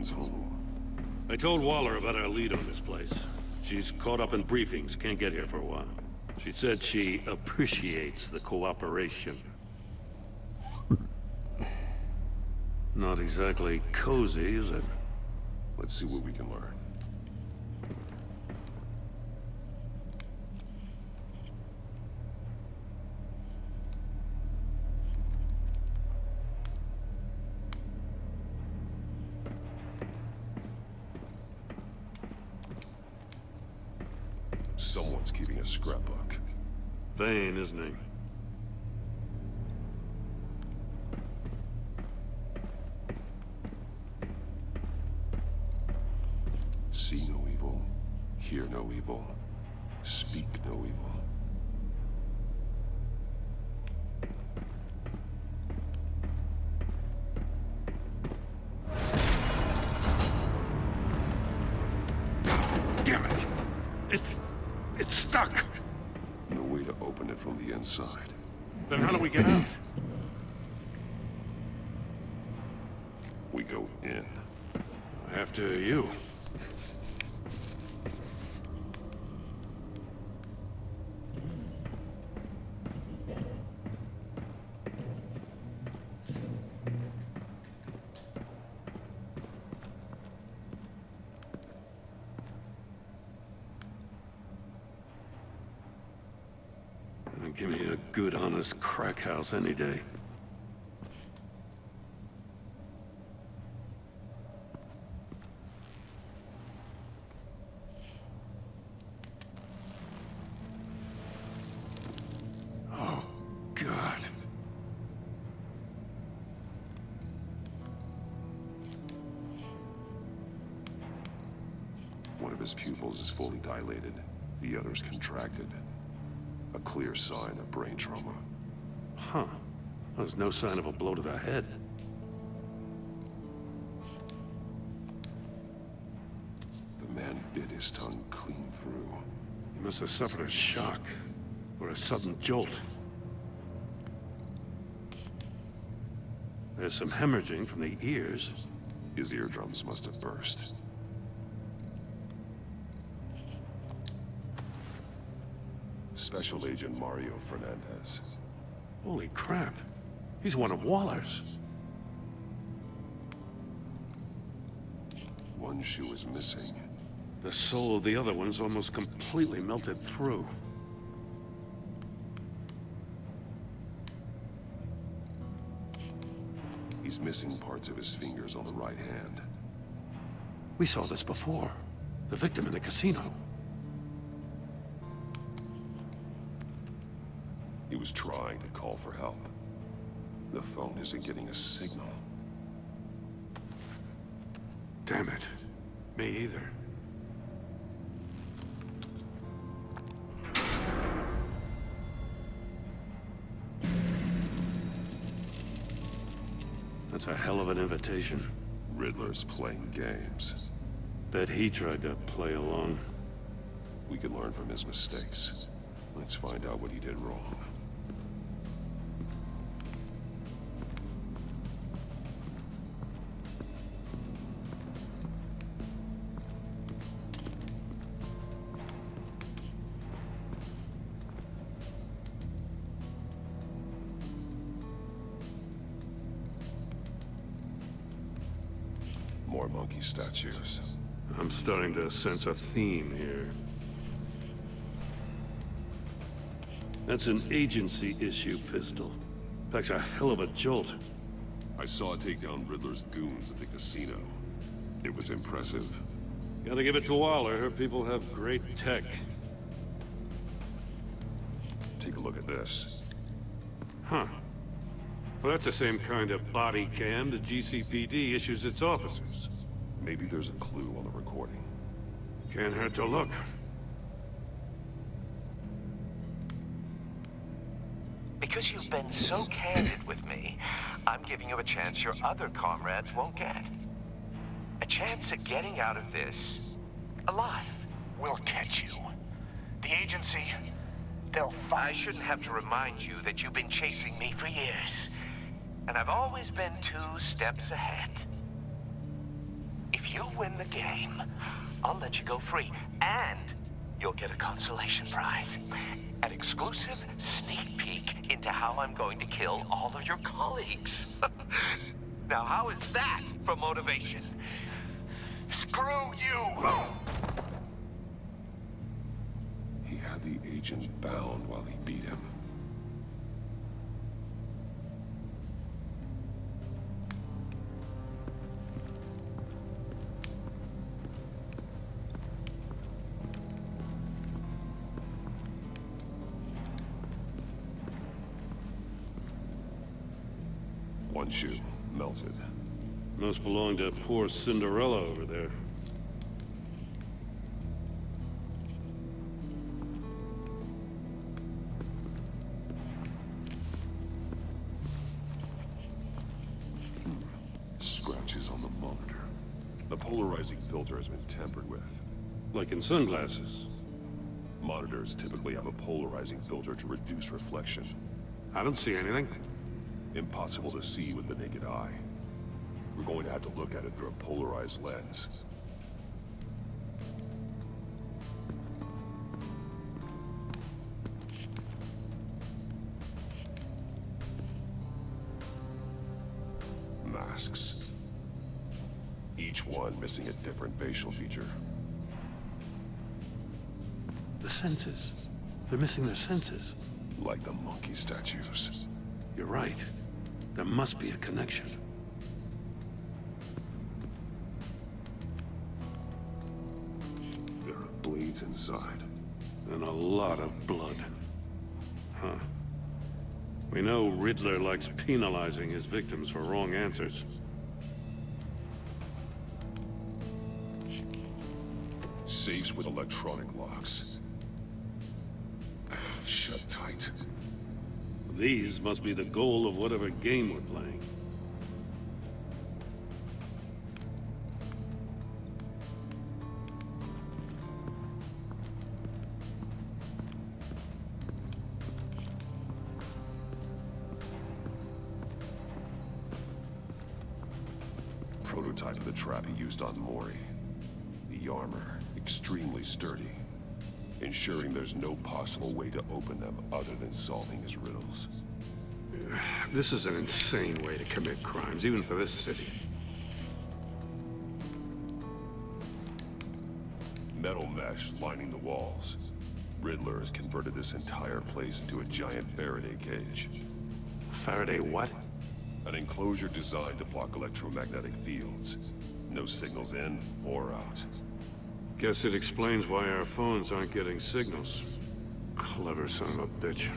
everyone's home. I told Waller about our lead on this place. She's caught up in briefings, can't get here for a while. She said she appreciates the cooperation. Not exactly cozy, is it? Let's see what we can learn. Someone's keeping a scrapbook. Vain, isn't he? See no evil, hear no evil, speak no evil. Damn it! It's stuck! No way to open it from the inside. Then how do we get out? We go in. After you. Give me a good, honest crack house any day. Oh, God. One of his pupils is fully dilated, the other's contracted. A clear sign of brain trauma. Huh. There's no sign of a blow to the head. The man bit his tongue clean through. He must have suffered a shock, or a sudden jolt. There's some hemorrhaging from the ears. His eardrums must have burst. Special Agent Mario Fernandez. Holy crap. He's one of Waller's. One shoe is missing. The sole of the other one's almost completely melted through. He's missing parts of his fingers on the right hand. We saw this before. The victim in the casino. He was trying to call for help. The phone isn't getting a signal. Damn it. Me either. That's a hell of an invitation. Riddler's playing games. Bet he tried to play along. We can learn from his mistakes. Let's find out what he did wrong. More monkey statues. I'm starting to sense a theme here. That's an agency issue pistol. Packs a hell of a jolt. I saw it take down Riddler's goons at the casino. It was impressive. Gotta give it to Waller. Her people have great tech. Take a look at this. Huh. Well, that's the same kind of body cam the GCPD issues its officers. Maybe there's a clue on the recording. Can't hurt to look. Because you've been so candid with me, I'm giving you a chance your other comrades won't get. A chance at getting out of this alive. We'll catch you. The agency, they'll find... I shouldn't have to remind you that you've been chasing me for years. And I've always been 2 steps ahead. If If you win the game, I'll let you go free, and you'll get a consolation prize. An exclusive sneak peek into how I'm going to kill all of your colleagues. Now, how is that for motivation? Screw you! He had the agent bound while he beat him. One shoe, melted. Must belong to poor Cinderella over there. Scratches on the monitor. The polarizing filter has been tampered with. Like in sunglasses. Monitors typically have a polarizing filter to reduce reflection. I don't see anything. Impossible to see with the naked eye. We're going to have to look at it through a polarized lens. Masks. Each one missing a different facial feature. The senses. They're missing their senses. Like the monkey statues. You're right. There must be a connection. There are bleeds inside. And a lot of blood. Huh. We know Riddler likes penalizing his victims for wrong answers. Safes with electronic locks. Shut tight. These must be the goal of whatever game we're playing. Prototype of the trap he used on Mori. The armor, extremely sturdy, ensuring there's no possible way to open them other than solving his riddles. This is an insane way to commit crimes, even for this city. Metal mesh lining the walls. Riddler has converted this entire place into a giant Faraday cage. Faraday what? An enclosure designed to block electromagnetic fields. No signals in or out. Guess it explains why our phones aren't getting signals. Clever son of a bitch.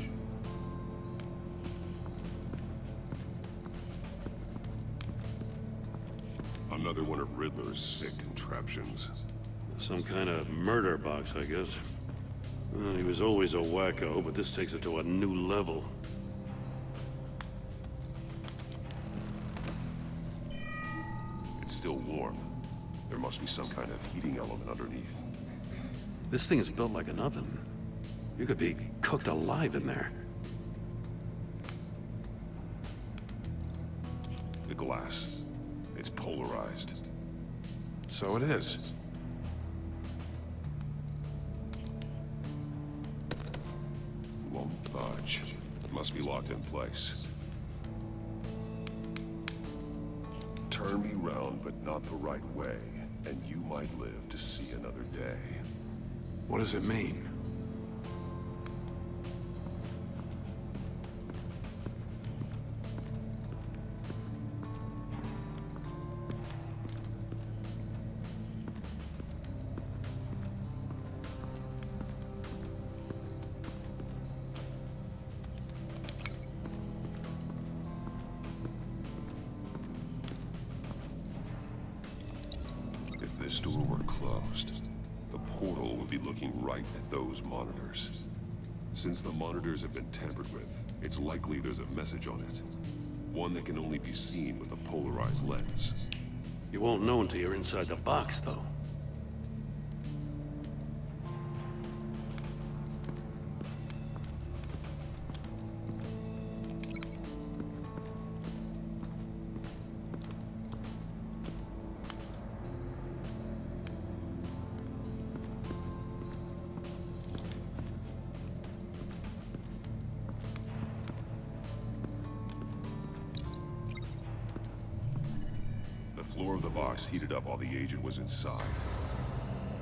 Another one of Riddler's sick contraptions. Some kind of murder box, I guess. Well, he was always a wacko, but this takes it to a new level. It's still warm. There must be some kind of heating element underneath. This thing is built like an oven. You could be cooked alive in there. The glass. It's polarized. So it is. Won't budge. Must be locked in place. Turn me round, but not the right way, and you might live to see another day. What does it mean? If this door were closed, the portal would be looking right at those monitors. Since the monitors have been tampered with, it's likely there's a message on it. One that can only be seen with a polarized lens. You won't know until you're inside the box, though. floor of the box heated up while the agent was inside.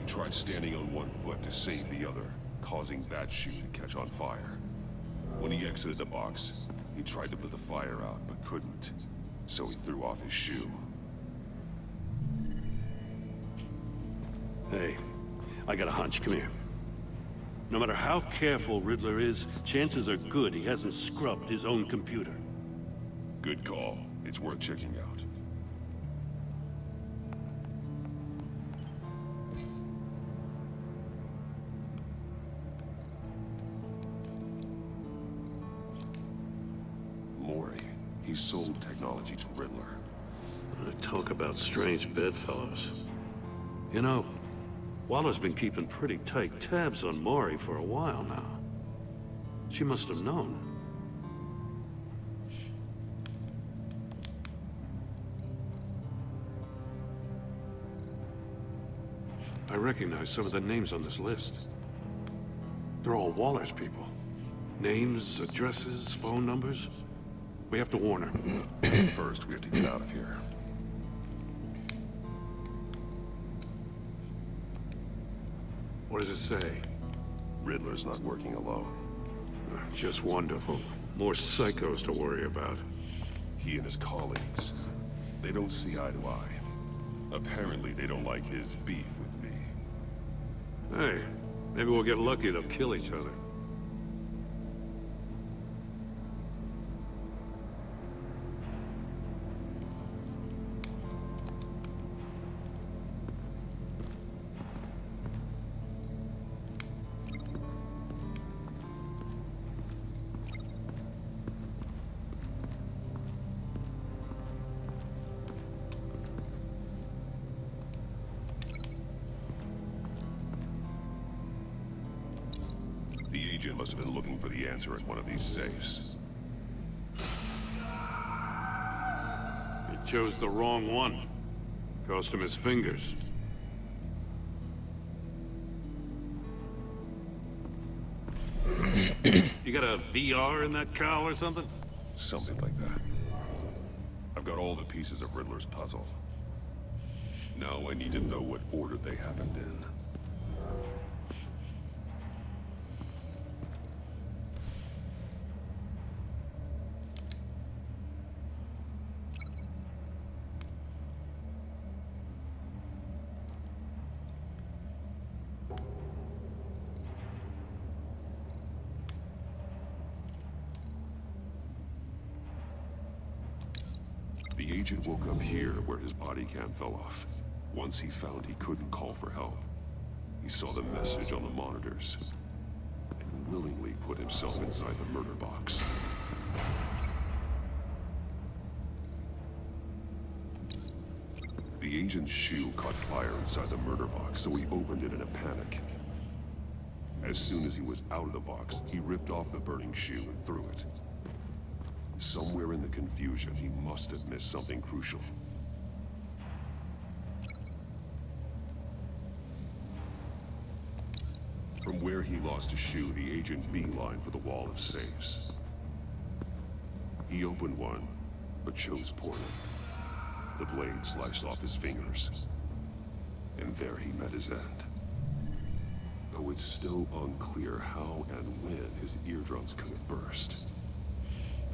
He tried standing on one foot to save the other, causing that shoe to catch on fire. When he exited the box, he tried to put the fire out, but couldn't, so he threw off his shoe. Hey, I got a hunch. Come here. No matter how careful Riddler is, chances are good he hasn't scrubbed his own computer. Good call. It's worth checking out. Mori. He sold technology to Riddler. Talk about strange bedfellows. You know, Waller's been keeping pretty tight tabs on Maury for a while now. She must have known. I recognize some of the names on this list. They're all Waller's people. Names, addresses, phone numbers. We have to warn her. First, we have to get out of here. What does it say? Riddler's not working alone. Just wonderful. More psychos to worry about. He and his colleagues, they don't see eye to eye. Apparently, they don't like his beef with me. Hey, maybe we'll get lucky. They'll kill each other. The agent must have been looking for the answer at one of these safes. He chose the wrong one. Cost him his fingers. You got a VR in that cowl or something? Something like that. I've got all the pieces of Riddler's puzzle. Now I need to know what order they happened in. The agent woke up here where his body cam fell off. Once he found he couldn't call for help, he saw the message on the monitors and willingly put himself inside the murder box. The agent's shoe caught fire inside the murder box, so he opened it in a panic. As soon as he was out of the box, he ripped off the burning shoe and threw it. Somewhere in the confusion, he must have missed something crucial. From where he lost a shoe, the agent beelined for the wall of safes. He opened one, but chose poorly. The blade sliced off his fingers. And there he met his end. Though it's still unclear how and when his eardrums could have burst.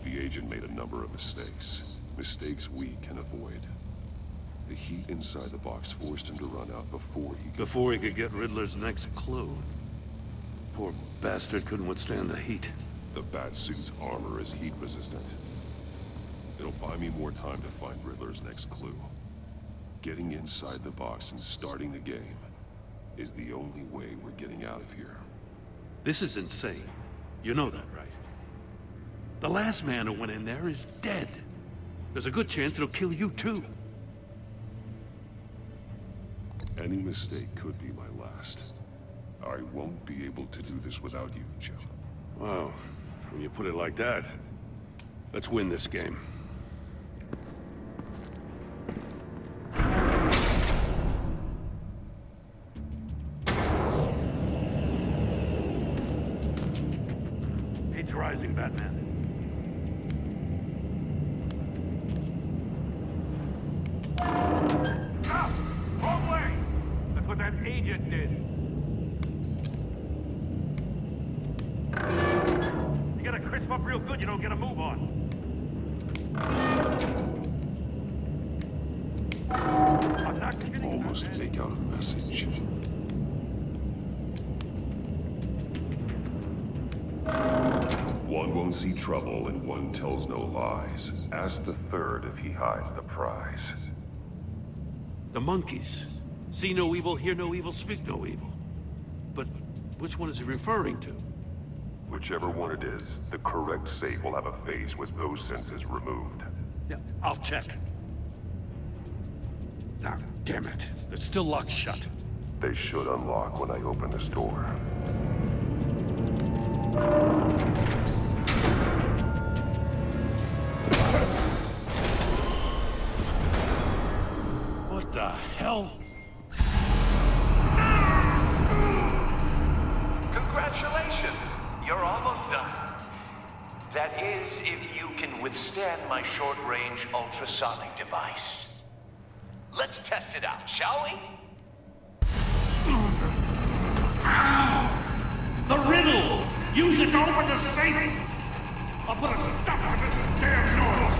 The agent made a number of mistakes. Mistakes we can avoid. The heat inside the box forced him to run out before he Could get Riddler's next clue. Poor bastard couldn't withstand the heat. The Batsuit's armor is heat resistant. It'll buy me more time to find Riddler's next clue. Getting inside the box and starting the game is the only way we're getting out of here. This is insane. You know that, right? The last man who went in there is dead. There's a good chance it'll kill you too. Any mistake could be my last. I won't be able to do this without you, Joe. Wow, when you put it like that, let's win this game. It's rising, Batman. crisp up real good, you don't get a move on. I'm not kidding. Almost make out a message. One won't see trouble and one tells no lies. Ask the third if he hides the prize. The monkeys. See no evil, hear no evil, speak no evil. But which one is he referring to? Whichever one it is, the correct safe will have a face with those senses removed. Yeah, I'll check. Ah, damn it. It's still locked shut. They should unlock when I open this door. What the hell? Congratulations! You're almost done. That is, if you can withstand my short-range ultrasonic device. Let's test it out, shall we? The riddle! Use it to open the safe! I'll put a stop to this damn noise!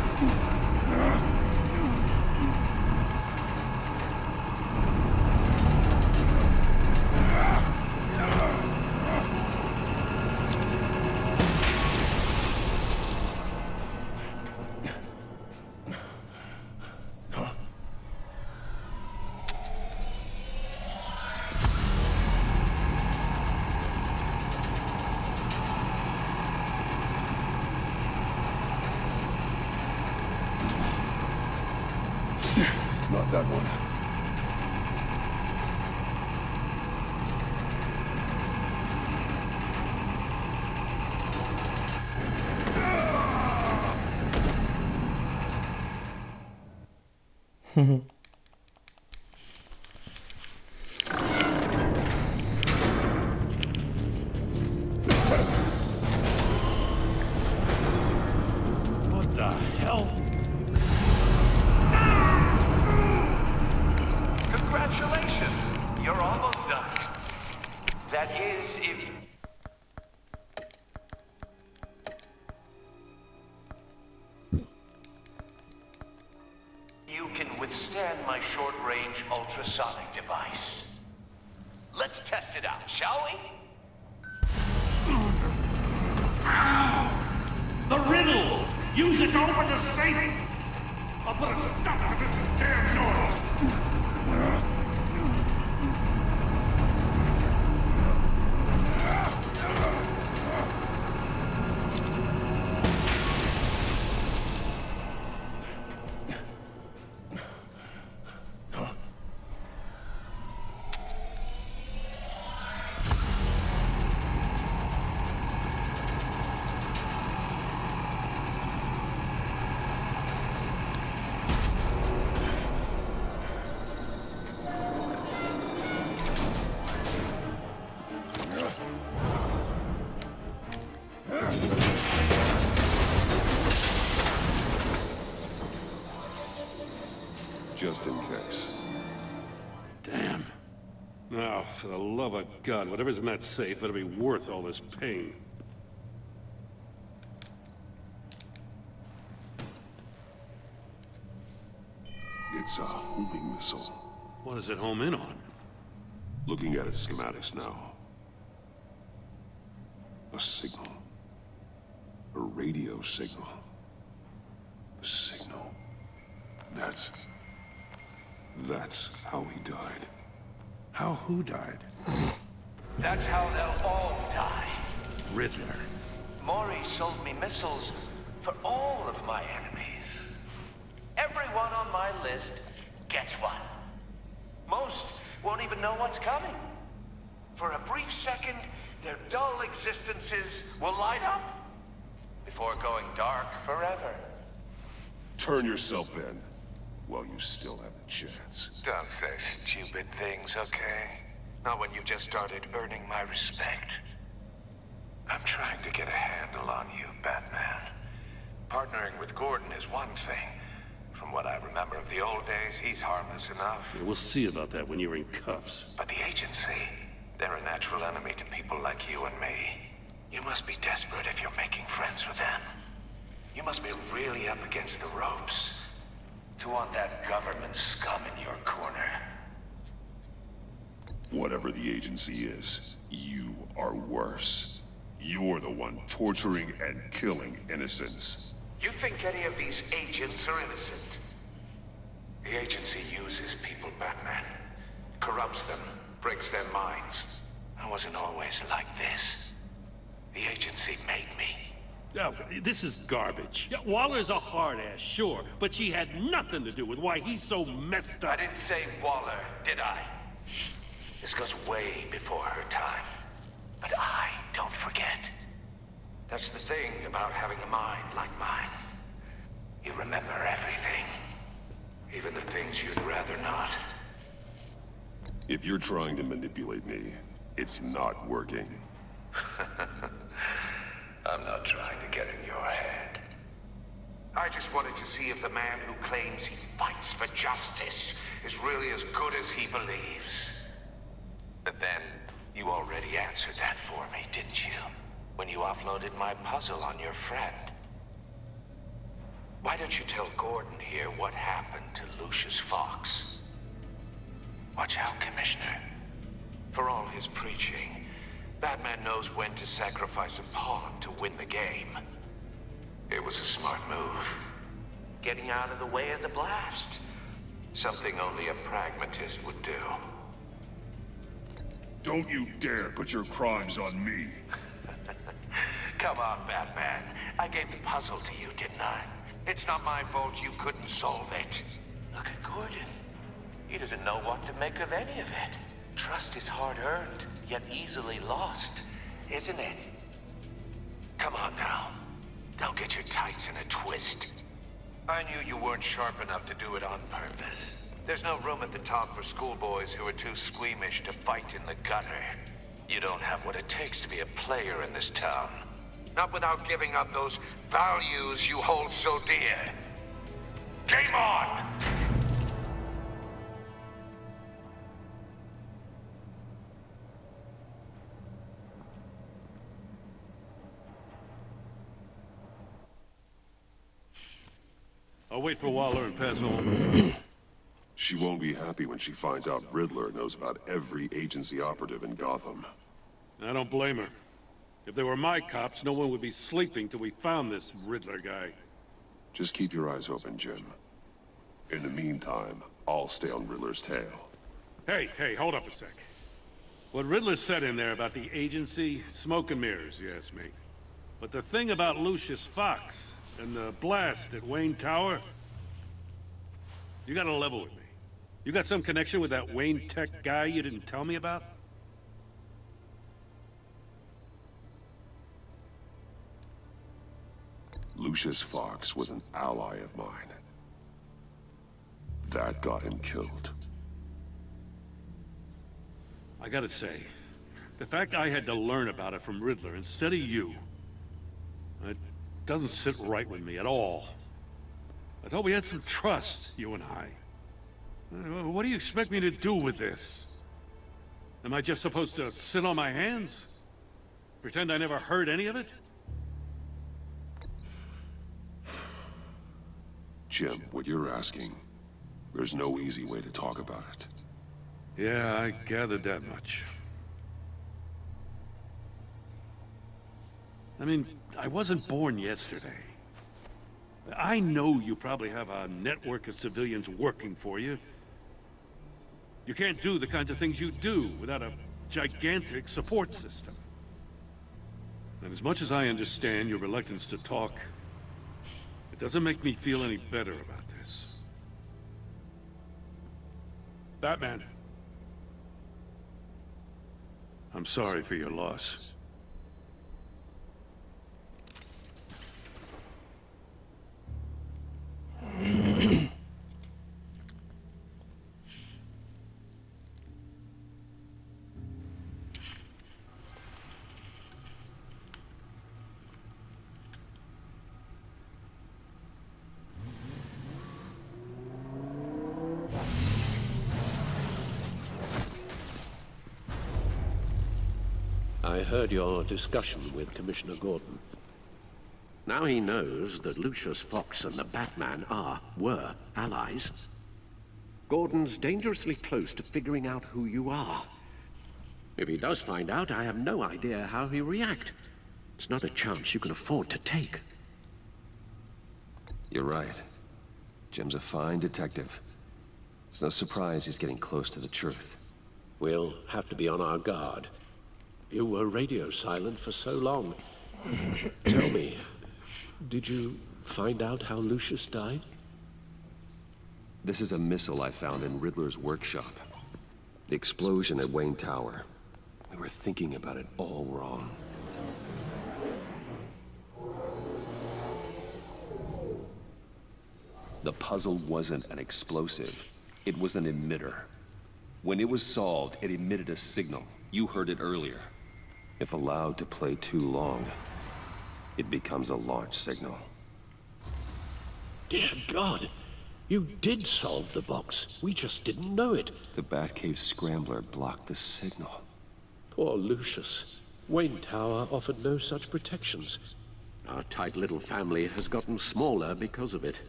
Not that one. What the hell? Congratulations! You're almost done. That is, if you can withstand my short-range ultrasonic device. Let's test it out, shall we? The riddle! Use it to open the safe! I'll put a stop to this damn noise! Just in case. Damn. Now, for the love of God, whatever's in that safe better be worth all this pain. It's a homing missile. What does it home in on? Looking at its schematics now. A signal. A radio signal. A signal. That's how he died. How who died? That's how they'll all die. Riddler. Maury sold me missiles for all of my enemies. Everyone on my list gets one. Most won't even know what's coming. For a brief second, their dull existences will light up before going dark forever. Turn yourself in while you still have the chance. Don't say stupid things, okay? Not when you just started earning my respect. I'm trying to get a handle on you, Batman. Partnering with Gordon is one thing. From what I remember of the old days, he's harmless enough. Yeah, we'll see about that when you're in cuffs. But the agency, they're a natural enemy to people like you and me. You must be desperate if you're making friends with them. You must be really up against the ropes to want that government scum in your corner. Whatever the agency is, you are worse. You're the one torturing and killing innocents. You think any of these agents are innocent? The agency uses people, Batman. Corrupts them, breaks their minds. I wasn't always like this. The agency made me. Oh, this is garbage. Yeah, Waller's a hard-ass, sure, but she had nothing to do with why he's so messed I up. didn't say Waller, did I? This goes way before her time. But I don't forget. That's the thing about having a mind like mine. You remember everything. Even the things you'd rather not. If you're trying to manipulate me, it's not working. I'm not trying to get in your head. I just wanted to see if the man who claims he fights for justice is really as good as he believes. But then, you already answered that for me, didn't you? When you offloaded my puzzle on your friend. Why don't you tell Gordon here what happened to Lucius Fox? Watch out, Commissioner. For all his preaching, Batman knows when to sacrifice a pawn to win the game. It was a smart move. Getting out of the way of the blast. Something only a pragmatist would do. Don't you dare put your crimes on me. Come on, Batman. I gave the puzzle to you, didn't I? It's not my fault you couldn't solve it. Look at Gordon. He doesn't know what to make of any of it. Trust is hard-earned, yet easily lost, isn't it? Come on now. Don't get your tights in a twist. I knew you weren't sharp enough to do it on purpose. There's no room at the top for schoolboys who are too squeamish to fight in the gutter. You don't have what it takes to be a player in this town. Not without giving up those values you hold so dear. Game on! I'll wait for Waller and pass on. She won't be happy when she finds out Riddler knows about every agency operative in Gotham. I don't blame her. If they were my cops, no one would be sleeping till we found this Riddler guy. Just keep your eyes open, Jim. In the meantime, I'll stay on Riddler's tail. Hey, hold up a sec. What Riddler said in there about the agency, smoke and mirrors, you ask me. But the thing about Lucius Fox and the blast at Wayne Tower, you gotta level with me. You got some connection with that Wayne Tech guy you didn't tell me about? Lucius Fox was an ally of mine. That got him killed. I gotta say, the fact I had to learn about it from Riddler instead of you, it doesn't sit right with me at all. I thought we had some trust, you and I. What do you expect me to do with this? Am I just supposed to sit on my hands? Pretend I never heard any of it? Jim, what you're asking, there's no easy way to talk about it. Yeah, I gathered that much. I mean, I wasn't born yesterday. I know you probably have a network of civilians working for you. You can't do the kinds of things you do without a gigantic support system. And as much as I understand your reluctance to talk, it doesn't make me feel any better about this. Batman. I'm sorry for your loss. I heard your discussion with Commissioner Gordon. Now he knows that Lucius Fox and the Batman were allies. Gordon's dangerously close to figuring out who you are. If he does find out, I have no idea how he'll react. It's not a chance you can afford to take. You're right. Jim's a fine detective. It's no surprise he's getting close to the truth. We'll have to be on our guard. You were radio silent for so long. Tell me, did you find out how Lucius died? This is a missile I found in Riddler's workshop. The explosion at Wayne Tower. We were thinking about it all wrong. The puzzle wasn't an explosive. It was an emitter. When it was solved, it emitted a signal. You heard it earlier. If allowed to play too long, it becomes a launch signal. Dear God, you did solve the box. We just didn't know it. The Batcave scrambler blocked the signal. Poor Lucius. Wayne Tower offered no such protections. Our tight little family has gotten smaller because of it.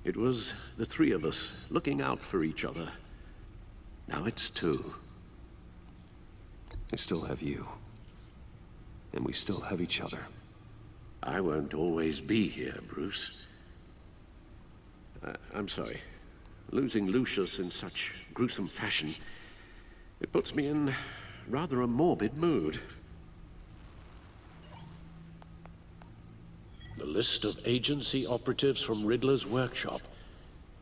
It was the three of us looking out for each other. Now it's two. I still have you. And we still have each other. I won't always be here, Bruce. I'm sorry. Losing Lucius in such gruesome fashion, it puts me in rather a morbid mood. The list of agency operatives from Riddler's workshop.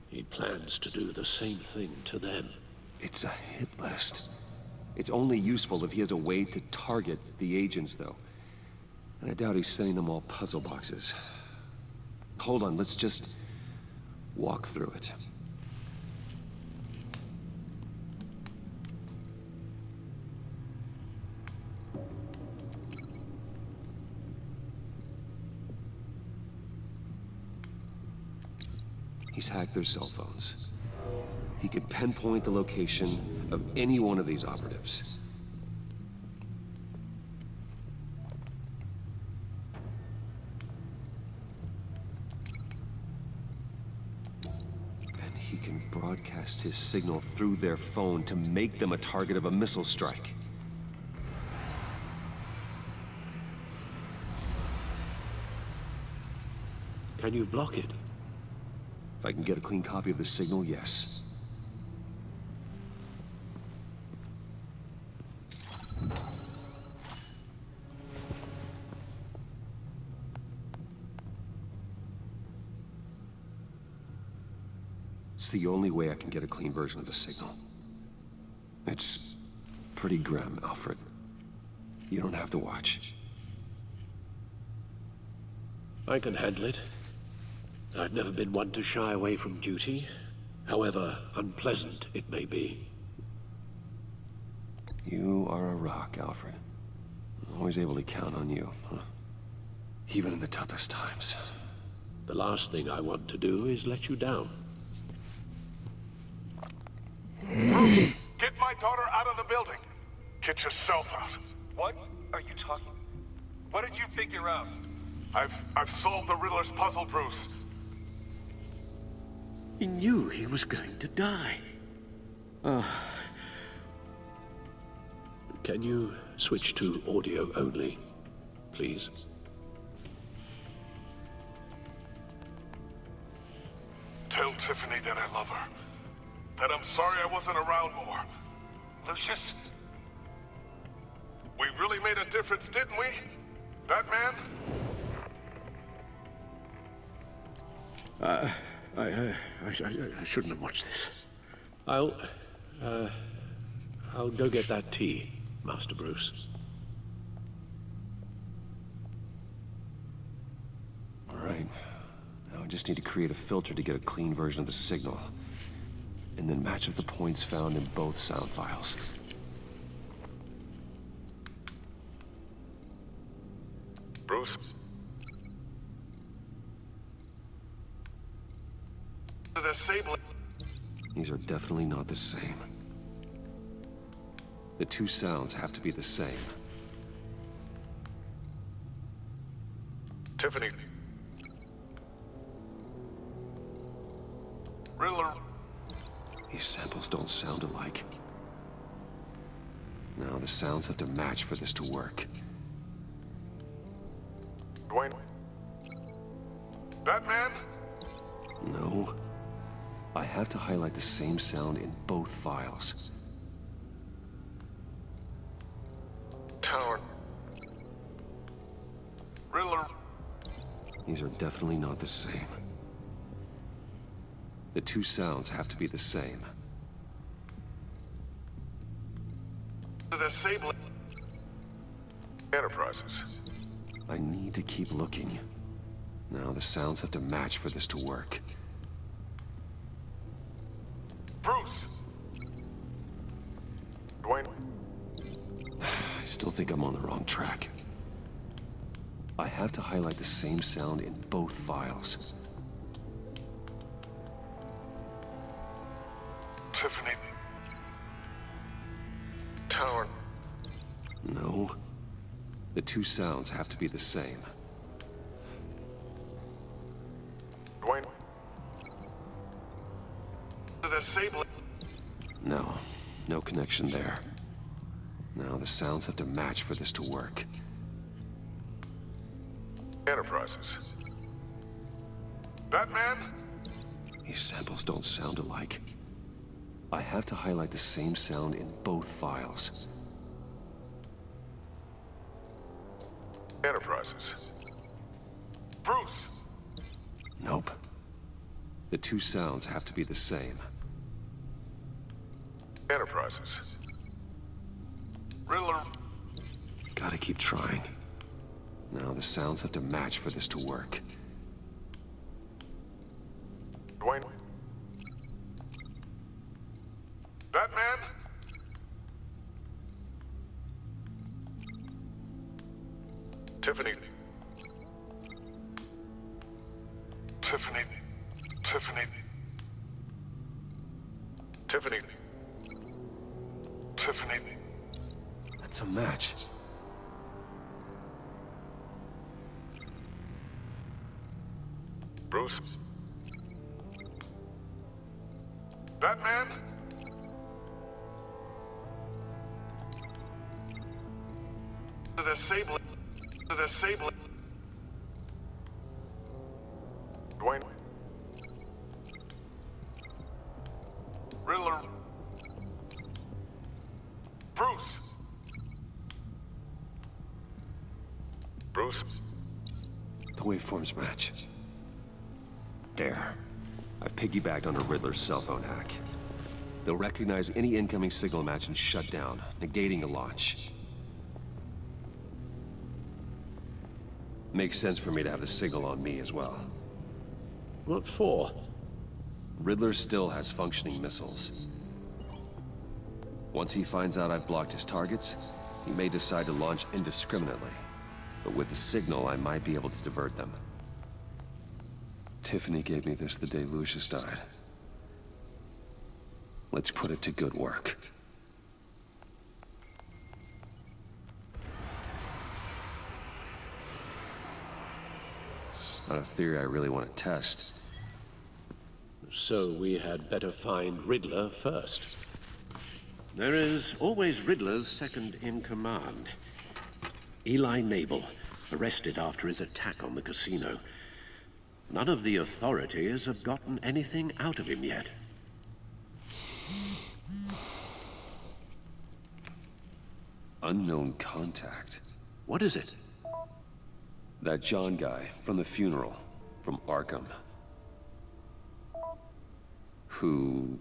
He plans to do the same thing to them. It's a hit list. It's only useful if he has a way to target the agents, though. And I doubt he's sending them all puzzle boxes. Hold on, let's just walk through it. He's hacked their cell phones. He can pinpoint the location of any one of these operatives. And he can broadcast his signal through their phone to make them a target of a missile strike. Can you block it? If I can get a clean copy of the signal, yes. It's the only way I can get a clean version of the signal. It's pretty grim, Alfred. You don't have to watch. I can handle it. I've never been one to shy away from duty, however unpleasant it may be. You are a rock, Alfred. Always able to count on you, huh? Even in the toughest times. The last thing I want to do is let you down. Bruce, get my daughter out of the building. Get yourself out. What are you talking? What did you figure out? I've solved the Riddler's puzzle, Bruce. He knew he was going to die. Can you switch to audio only, please? Tell Tiffany that I love her. That I'm sorry I wasn't around more. Lucius? We really made a difference, didn't we? Batman? I shouldn't have watched this. I'll go get that tea, Master Bruce. All right. Now I just need to create a filter to get a clean version of the signal. And then match up the points found in both sound files. Bruce? The same. These are definitely not the same. The two sounds have to be the same. Tiffany. Riddler. These samples don't sound alike. Now the sounds have to match for this to work. Dwayne. Batman? No. I have to highlight the same sound in both files. Tower. Riddler. These are definitely not the same. The two sounds have to be the same. The Sable. Enterprises. I need to keep looking. Now the sounds have to match for this to work. Bruce. Dwayne. I still think I'm on the wrong track. I have to highlight the same sound in both files. Tiffany. Tower. No. The two sounds have to be the same. Dwayne. The Sable. No. No connection there. Now the sounds have to match for this to work. Enterprises. Batman? These samples don't sound alike. I have to highlight the same sound in both files. Enterprises. Bruce! Nope. The two sounds have to be the same. Enterprises. Riddler. Gotta keep trying. Now the sounds have to match for this to work. Dwayne. Batman? Tiffany. Tiffany. Tiffany. Tiffany. Tiffany. That's a match. Bruce. Batman? The Sable. The Sable. Dwayne. Riddler. Bruce. Bruce. The waveforms match. There. I've piggybacked on a Riddler's cell phone hack. They'll recognize any incoming signal match and shut down, negating a launch. Makes sense for me to have the signal on me as well. What for? Riddler still has functioning missiles. Once he finds out I've blocked his targets, he may decide to launch indiscriminately. But with the signal, I might be able to divert them. Tiffany gave me this the day Lucius died. Let's put it to good work. It's not a theory I really want to test. So we had better find Riddler first. There is always Riddler's second in command. Eli Nabel, arrested after his attack on the casino. None of the authorities have gotten anything out of him yet. Unknown contact. What is it? That John guy from the funeral, from Arkham. Who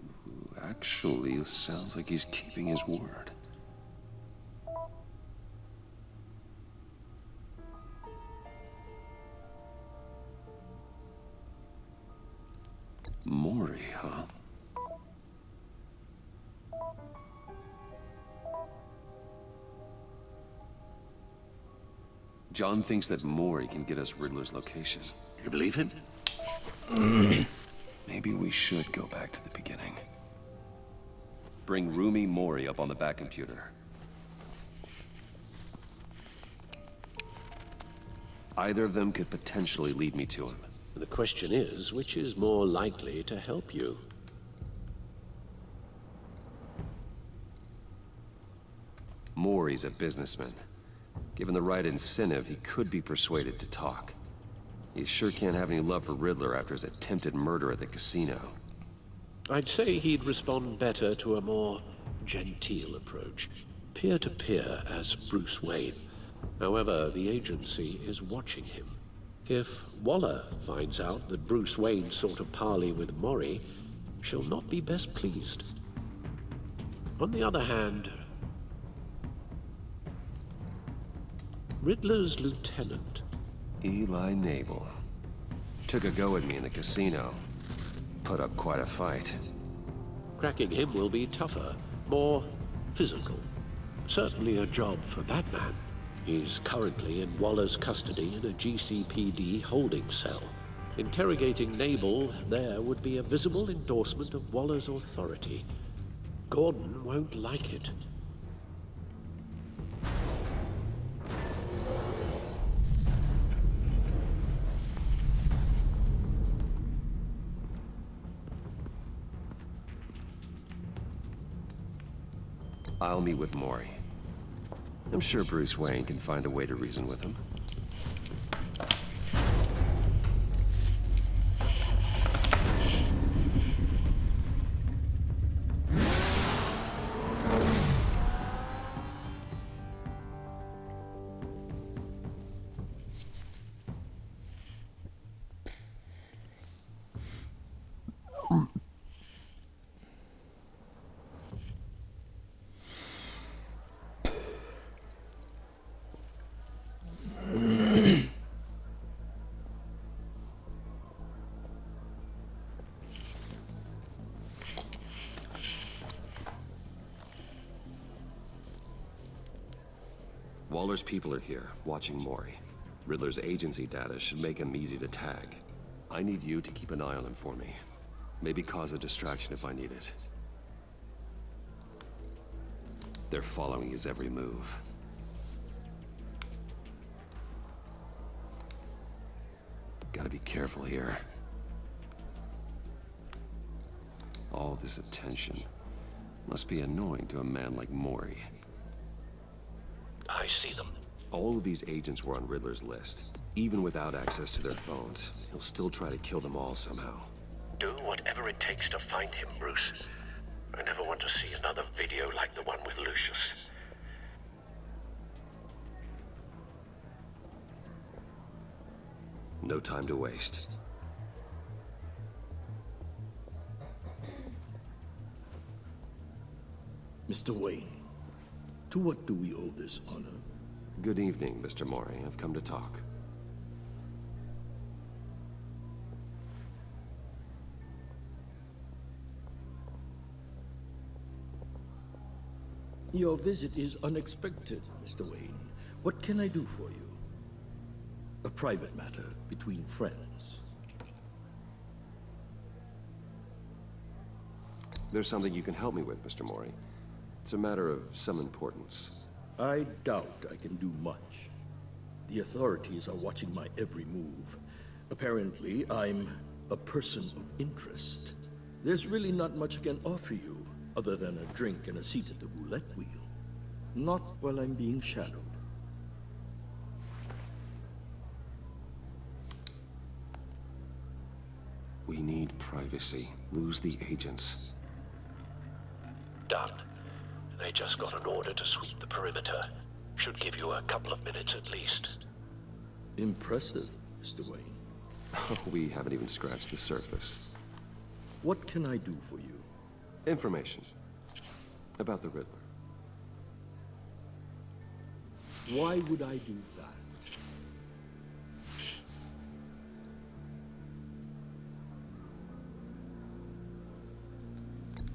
actually sounds like he's keeping his word. Maury, huh? John thinks that Maury can get us Riddler's location. You believe him? Maybe we should go back to the beginning. Bring Rumi Mori up on the back computer. Either of them could potentially lead me to him. The question is, which is more likely to help you? Maury's a businessman. Given the right incentive, he could be persuaded to talk. He sure can't have any love for Riddler after his attempted murder at the casino. I'd say he'd respond better to a more genteel approach, peer-to-peer as Bruce Wayne. However, the agency is watching him. If Waller finds out that Bruce Wayne sought a parley with Maury, she'll not be best pleased. On the other hand, Riddler's lieutenant, Eli Nabel. Took a go at me in the casino. Put up quite a fight. cracking him will be tougher, more physical. Certainly a job for Batman. He's currently in Waller's custody in a GCPD holding cell. Interrogating Nabel there would be a visible endorsement of Waller's authority. Gordon won't like it. I'll meet with Maury. I'm sure Bruce Wayne can find a way to reason with him. Waller's people are here, watching Maury. Riddler's agency data should make him easy to tag. I need you to keep an eye on him for me. Maybe cause a distraction if I need it. They're following his every move. Gotta be careful here. All this attention must be annoying to a man like Maury. I see them. All of these agents were on Riddler's list. Even without access to their phones, he'll still try to kill them all somehow. Do whatever it takes to find him, Bruce. I never want to see another video like the one with Lucius. No time to waste. Mr. Wayne, to what do we owe this honor? Good evening, Mr. Maury. I've come to talk. Your visit is unexpected, Mr. Wayne. What can I do for you? A private matter between friends. There's something you can help me with, Mr. Maury. It's a matter of some importance. I doubt I can do much. The authorities are watching my every move. Apparently, I'm a person of interest. There's really not much I can offer you, other than a drink and a seat at the roulette wheel. Not while I'm being shadowed. We need privacy. Lose the agents. Done. They just got an order to sweep the perimeter. Should give you a couple of minutes at least. Impressive, Mr. Wayne. We haven't even scratched the surface. What can I do for you? Information about the Riddler. Why would I do that?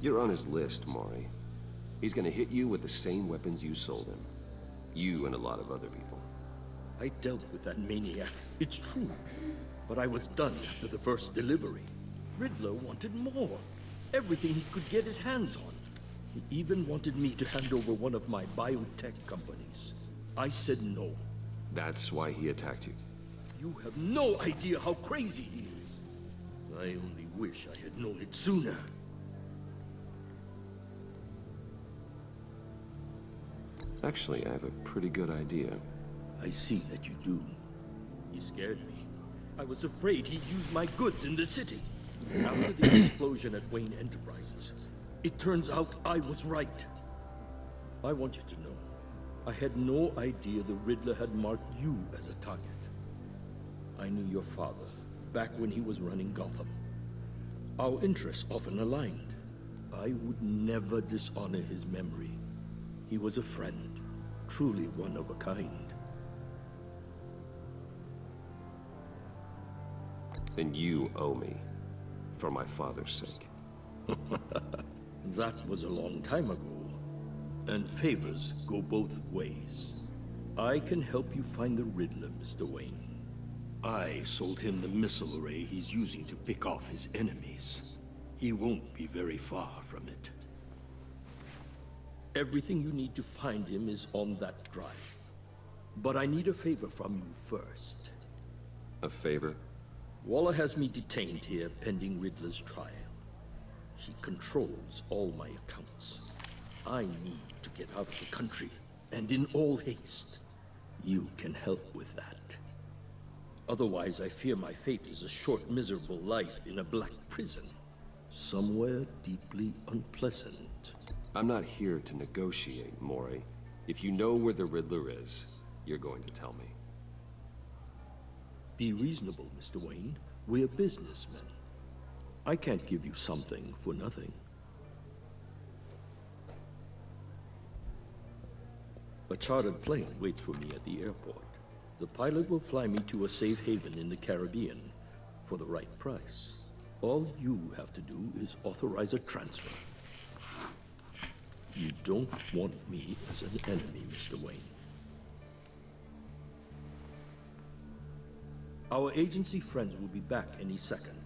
You're on his list, Maury. He's gonna hit you with the same weapons you sold him. You and a lot of other people. I dealt with that maniac, it's true. But I was done after the first delivery. Riddler wanted more. Everything he could get his hands on. He even wanted me to hand over one of my biotech companies. I said no. That's why he attacked you. You have no idea how crazy he is. I only wish I had known it sooner. Actually, I have a pretty good idea. I see that you do. He scared me. I was afraid he'd use my goods in the city. After the explosion at Wayne Enterprises, it turns out I was right. I want you to know, I had no idea the Riddler had marked you as a target. I knew your father, back when he was running Gotham. Our interests often aligned. I would never dishonor his memory. He was a friend, truly one of a kind. Then you owe me, for my father's sake. That was a long time ago, and favors go both ways. I can help you find the Riddler, Mr. Wayne. I sold him the missile array he's using to pick off his enemies. He won't be very far from it. Everything you need to find him is on that drive. But I need a favor from you first. A favor? Waller has me detained here pending Riddler's trial. He controls all my accounts. I need to get out of the country, and in all haste. You can help with that. Otherwise, I fear my fate is a short, miserable life in a black prison. Somewhere deeply unpleasant. I'm not here to negotiate, Maury. If you know where the Riddler is, you're going to tell me. Be reasonable, Mr. Wayne. We're businessmen. I can't give you something for nothing. A chartered plane waits for me at the airport. The pilot will fly me to a safe haven in the Caribbean for the right price. All you have to do is authorize a transfer. You don't want me as an enemy, Mr. Wayne. Our agency friends will be back any second.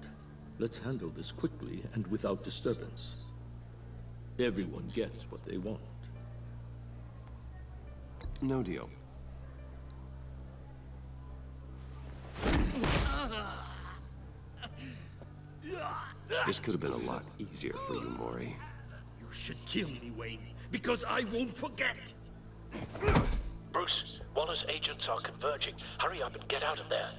Let's handle this quickly and without disturbance. Everyone gets what they want. No deal. This could have been a lot easier for you, Maury. You should kill me, Wayne, because I won't forget! Bruce, Waller's agents are converging. Hurry up and get out of there.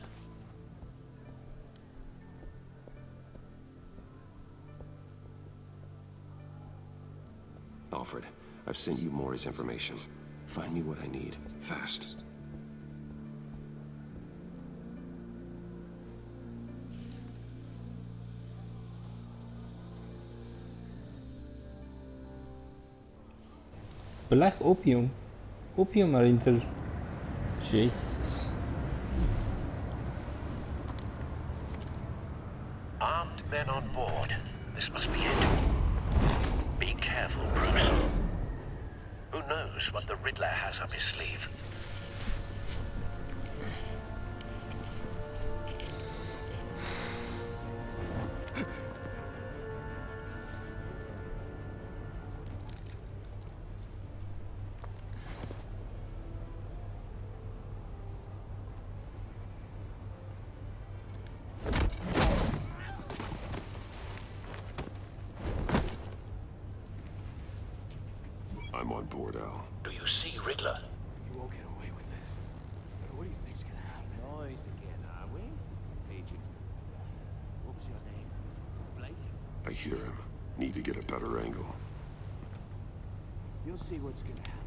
Alfred, I've sent you Maury's information. Find me what I need, fast. Black opium? Opium are inter... Jesus. Armed men on board. This must be it. Be careful, Bruce. Who knows what the Riddler has up his sleeve? I'm on board, Al. Do you see Riddler? You won't get away with this. What do you think's gonna happen? Noise again, are we? Agent. What's your name? Blake? I hear him. Need to get a better angle. You'll see what's gonna happen.